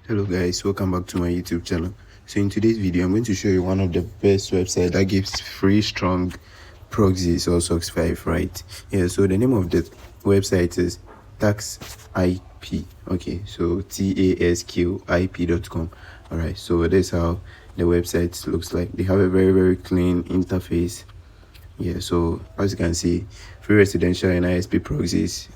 Hello guys, welcome back to my YouTube channel. So in today's video, I'm going to show you one of the best websites that gives free strong proxies or socks 5, right? Yeah, so the name of the website is Tasqip. Okay, so tasqip.com. All right, so that's how the website looks like. They have a very clean interface. Yeah, so as you can see, free residential and ISP proxies,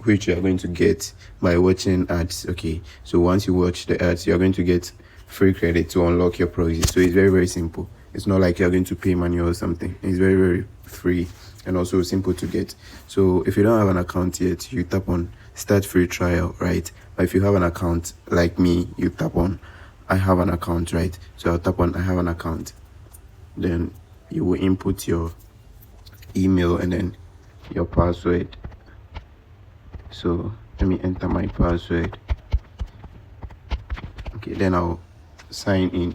which you are going to get by watching ads. Okay, so once you watch the ads, you're going to get free credit to unlock your proxy. So it's very simple. It's not like you're going to pay money or something. It's very free and also simple to get. So if you don't have an account yet, you tap on start free trial, right? But if you have an account like me, you tap on I have an account, right? So I'll tap on I have an account. Then you will input your email and then your password. So let me enter my password. Okay, then I'll sign in.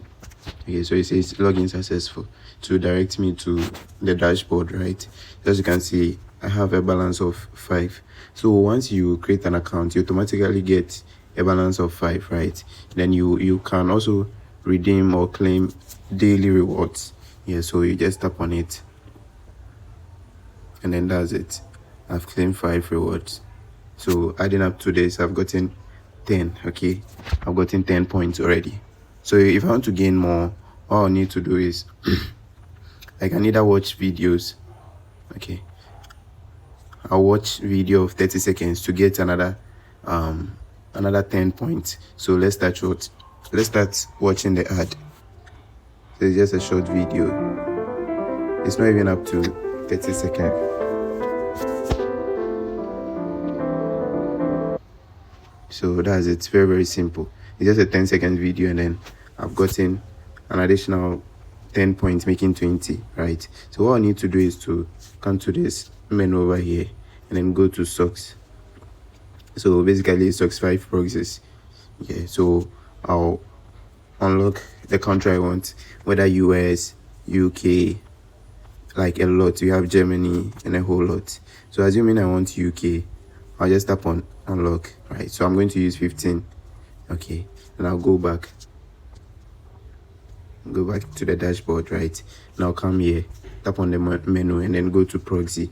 Okay, so it says login successful to direct me to the dashboard, right? As you can see, I have a balance of 5. So once you create an account, you automatically get a balance of 5, right? Then you can also redeem or claim daily rewards. Yeah, so you just tap on it and then that's it. I've claimed 5 rewards. So adding up to this, I've gotten 10. Okay, I've gotten 10 points already. So if I want to gain more, all I need to do is I can either watch videos. Okay, I'll watch video of 30 seconds to get another 10 points. So let's start watching the ad. So it's just a short video. It's not even up to 30 seconds. So that's it. It's very simple. It's just a 10-second video and then I've gotten an additional 10 points, making 20, right? So what I need to do is to come to this menu over here and then go to socks. So basically socks 5 proxies. Yeah, so I'll unlock the country I want, whether US, UK, like a lot. You have Germany and a whole lot. So assuming I want UK, I'll just tap on unlock, right? So I'm going to use 15. Okay, and I'll go back to the dashboard, right? Now come here, tap on the menu and then go to proxy.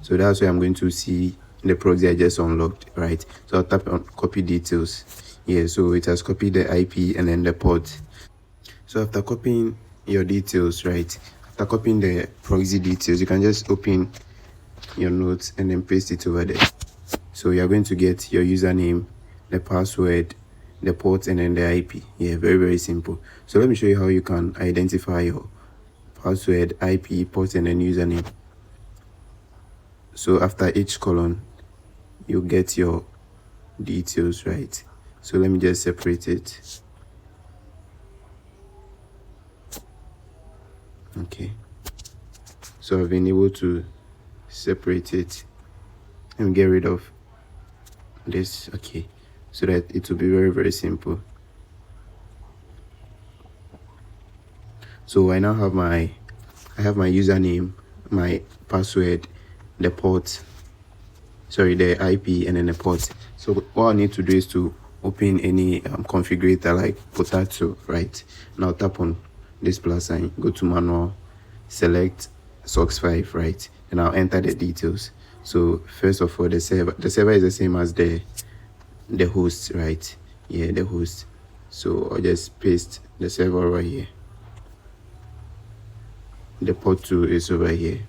So that's where I'm going to see the proxy I just unlocked, right? So I'll tap on copy details. Yeah, so it has copied the IP and then the port. So after copying your details, right, after copying the proxy details, you can just open your notes and then paste it over there. So you're going to get your username, the password, the port, and then the IP. Yeah, very simple. So let me show you how you can identify your password, IP, port, and then username. So after each column, you get your details, right? So let me just separate it. Okay, so I've been able to separate it and get rid of this. Okay, so that it will be very simple. So I now have my username, my password, the port, sorry, the IP, and then the port. So all I need to do is to open any configurator like potato, right? Now tap on this plus sign, go to manual, select socks 5, right? And I'll enter the details. So first of all, the server is the same as the host, right? Yeah, the host. So I'll just paste the server over here. The port 2 is over here.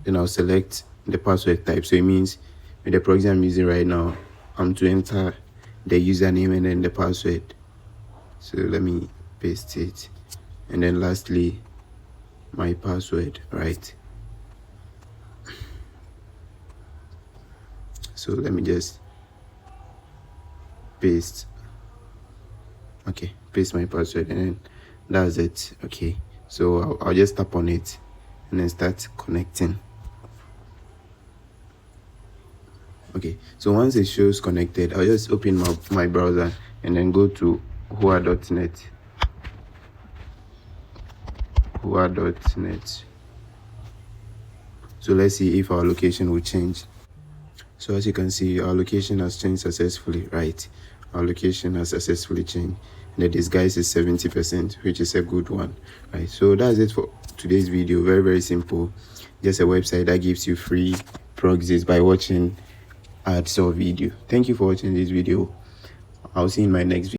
Then I'll select the password type. So it means with the proxy I'm using right now, I'm to enter the username and then the password. So let me paste it. And then lastly, my password, right? So let me just paste. Okay, paste my password and then that's it. Okay, so I'll just tap on it and then start connecting. Okay, so once it shows connected, I'll just open my browser and then go to hua.net. So So let's see if our location will change. So as you can see, our location has changed successfully, right? Our location has successfully changed. And the disguise is 70%, which is a good one, right? So that's it for today's video. Very, very simple. Just a website that gives you free proxies by watching ads or video. Thank you for watching this video. I'll see you in my next video.